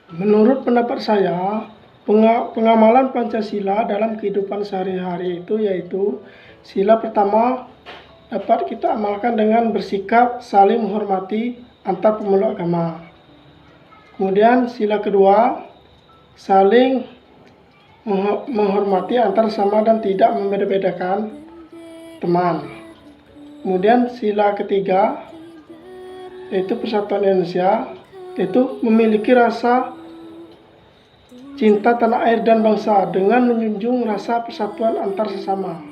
Menurut pendapat saya, pengamalan Pancasila dalam kehidupan sehari-hari itu yaitu sila pertama dapat kita amalkan dengan bersikap saling menghormati antar pemeluk agama. Kemudian sila kedua, saling menghormati antar sesama dan tidak membeda-bedakan teman. Kemudian sila ketiga, yaitu persatuan Indonesia, yaitu memiliki rasa cinta tanah air dan bangsa dengan menjunjung rasa persatuan antar sesama.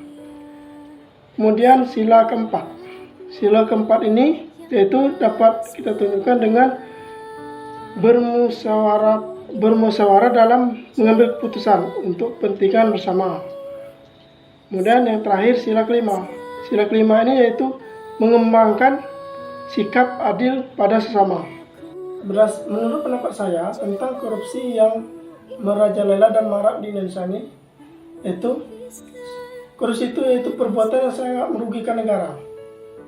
Kemudian sila keempat ini yaitu dapat kita tunjukkan dengan bermusyawarah dalam mengambil keputusan untuk kepentingan bersama. Kemudian yang terakhir sila kelima ini yaitu mengembangkan sikap adil pada sesama. Menurut pendapat saya tentang korupsi yang merajalela dan marak di Indonesia ini, korupsi itu yaitu perbuatan yang sangat merugikan negara.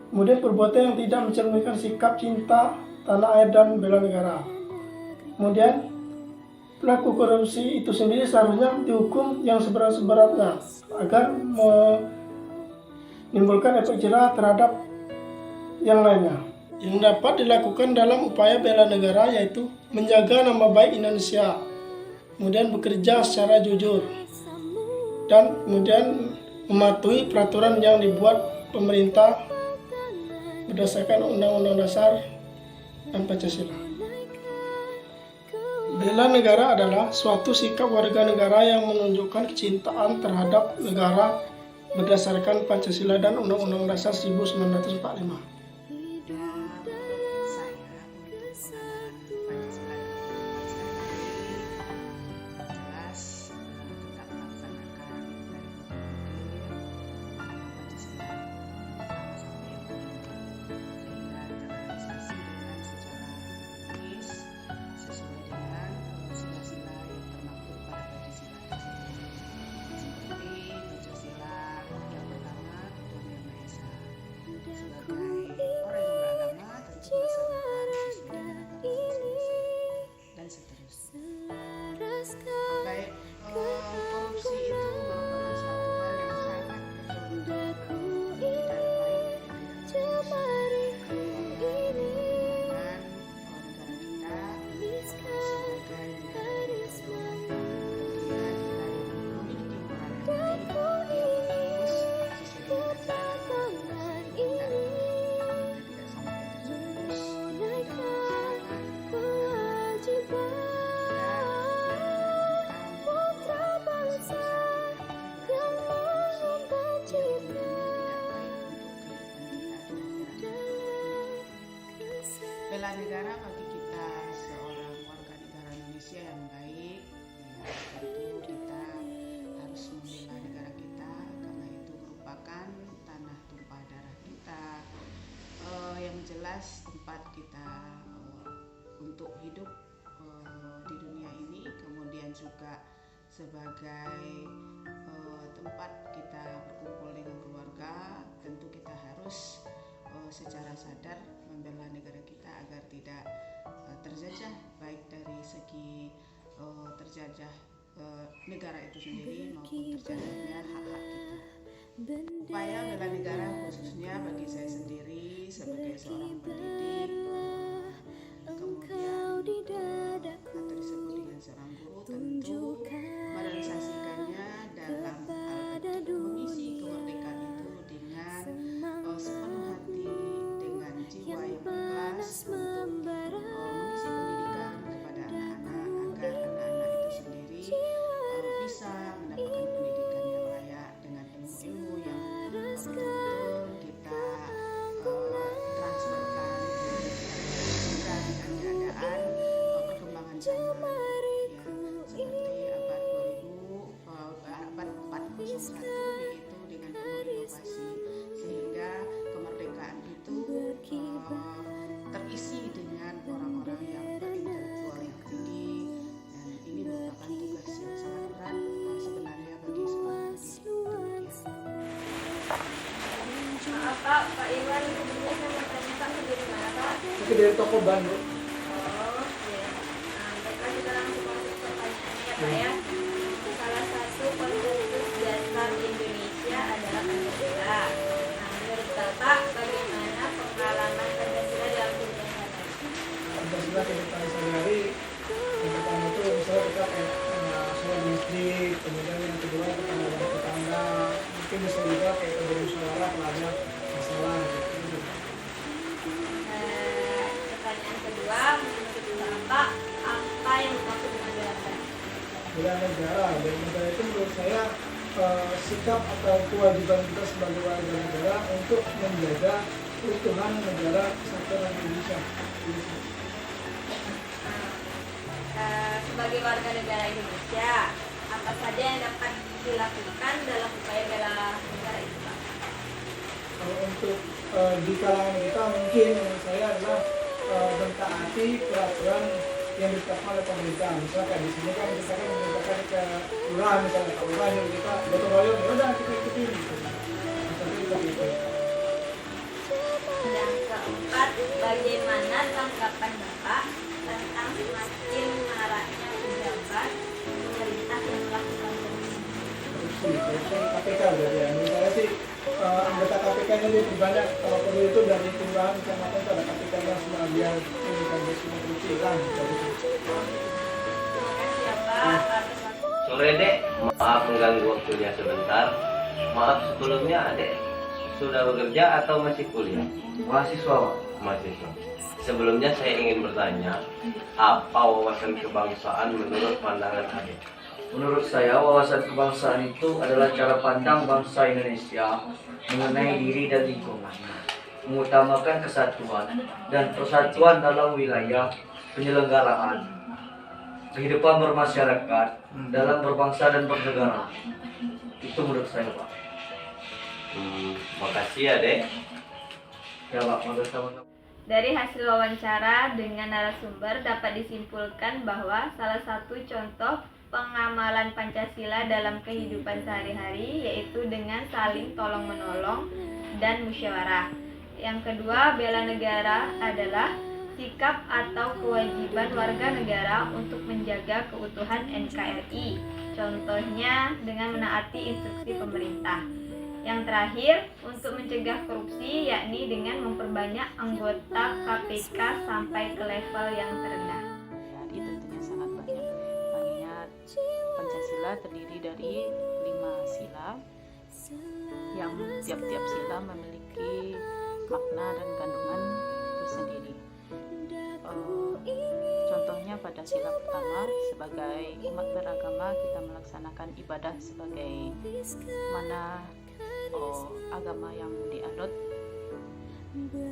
Kemudian perbuatan yang tidak mencerminkan sikap cinta tanah air dan bela negara. Kemudian pelaku korupsi itu sendiri seharusnya dihukum yang seberat-beratnya agar menimbulkan efek jerah terhadap yang lainnya. Yang dapat dilakukan dalam upaya bela negara yaitu menjaga nama baik Indonesia, kemudian bekerja secara jujur, dan kemudian mematuhi peraturan yang dibuat pemerintah berdasarkan Undang-Undang Dasar dan Pancasila. Bela negara adalah suatu sikap warga negara yang menunjukkan kecintaan terhadap negara berdasarkan Pancasila dan Undang-Undang Dasar 1945. Baik, korupsi itu merupakan suatu hal yang sangat tidak baik dengan negara kita sebagai negara yang kemudian kita memiliki moral yang baik, yang bagus sesuai dengan ajaran dan tidak sampai terjerumus bela negara bagi kita seorang warga negara Indonesia yang baik, ya, tentu kita harus membela negara kita karena itu merupakan tanah tumpah darah kita, yang jelas tempat kita untuk hidup di dunia ini, kemudian juga sebagai tempat kita berkumpul dengan keluarga. Tentu kita harus secara sadar membela negara kita agar tidak terjajah, baik dari segi terjajah negara itu sendiri maupun terjajahnya hak-hak kita. Upaya bela negara khususnya bagi saya sendiri sebagai seorang pendidik, kemudian atau disebut dengan seorang guru, tentu merealisasikannya dalam mengisi kemerdekaan itu dengan sepenuh hati, dengan jiwa yang ikhlas untuk mengisi pendidikan kepada anak-anak agar anak-anak itu sendiri bisa mendapatkan pendidikan yang layak dengan ilmu yang betul-betul kita transferkan dengan keadaan perkembangan zaman seperti abad 401 yaitu dengan penuh inovasi, sehingga kemerdekaan itu terisi dengan orang-orang yang berintelektual yang tinggi, dan ini merupakan tugas yang sangat berat sebenarnya bagi seorang pendidik. Maaf Pak, Pak Iwan sebelumnya saya mau tanyakan dari mana Pak? Dari toko Bandung. Oh iya. Nah, baiklah sekarang Pancasila kehidupan sehari-hari. Yang pertama itu misalnya kita kayak sholat di masjid, kemudian yang kedua kita membantu tetangga, mungkin bisa juga kayak bermusyawarah kalau ada masalah gitu. Pertanyaan kedua, menurut Bapak, apa yang dimaksud dengan bela negara? Bela negara itu menurut saya sikap atau kewajiban kita sebagai warga negara untuk menjaga keutuhan negara kesatuan Indonesia. Sebagai warga negara Indonesia, apa saja yang dapat dilakukan dalam upaya bela negara itu, Pak? Kalau untuk di kalangan kita mungkin menurut saya adalah mentaati peraturan yang ditetapkan oleh pemerintah. Misalkan di sini kan kita kan memerintahkan ke lurah, misalnya ke lurah yang kita gotong royong, ya udah kita ikutin gitu. Misalnya seperti itu. Dan keempat, bagaimana tanggapan Bapak tentang semakin maraknya pejabat pemerintah yang melakukan korupsi? Korupsi KPK berarti ya. Menurut saya sih anggota KPK-nya lebih banyak, kalau perlu itu dari kelurahan kecamatan itu ada KPK-nya semua biar ini kan semua korupsi hilang. Terima kasih ya Pak atas waktu. Sore Dek, maaf mengganggu waktunya sebentar. Maaf sebelumnya Adek sudah bekerja atau masih kuliah? Mahasiswa, Pak. Mahasiswa. Sebelumnya saya ingin bertanya, apa wawasan kebangsaan menurut pandangan Adek? Menurut saya, wawasan kebangsaan itu adalah cara pandang bangsa Indonesia mengenai diri dan lingkungannya, mengutamakan kesatuan dan persatuan dalam wilayah penyelenggaraan kehidupan bermasyarakat dalam berbangsa dan bernegara. Itu menurut saya, Pak. Makasih ya Dek. Ya, Pak. Sama-sama. Dari hasil wawancara dengan narasumber dapat disimpulkan bahwa salah satu contoh pengamalan Pancasila dalam kehidupan sehari-hari yaitu dengan saling tolong-menolong dan musyawarah. Yang kedua, bela negara adalah sikap atau kewajiban warga negara untuk menjaga keutuhan NKRI. Contohnya dengan menaati instruksi pemerintah. Yang terakhir, untuk mencegah korupsi yakni dengan memperbanyak anggota KPK sampai ke level yang terendah. Jadi tentunya sangat banyak, mengingat Pancasila terdiri dari 5 sila yang tiap-tiap sila memiliki makna dan kandungan tersendiri. Contohnya pada sila pertama, sebagai umat beragama kita melaksanakan ibadah sebagai mana agama yang dianut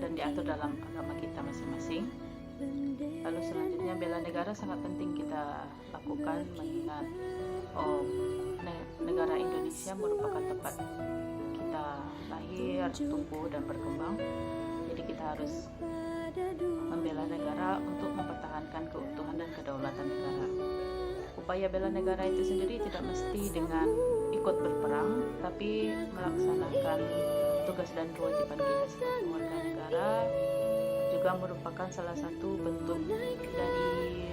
dan diatur dalam agama kita masing-masing. Lalu selanjutnya bela negara sangat penting kita lakukan mengingat negara Indonesia merupakan tempat kita lahir, tumbuh dan berkembang. Jadi kita harus membela negara untuk mempertahankan keutuhan dan kedaulatan negara. Upaya bela negara itu sendiri tidak mesti dengan ikut berperang, tapi melaksanakan tugas dan kewajiban kita sebagai warga negara juga merupakan salah satu bentuk dari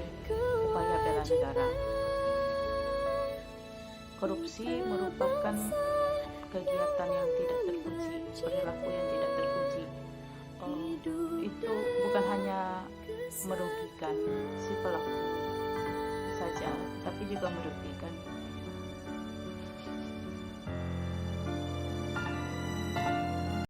upaya bela negara. Korupsi merupakan kegiatan yang tidak terpuji, perilaku yang tidak terpuji. Itu bukan hanya merugikan si pelaku saja, tapi juga merugikan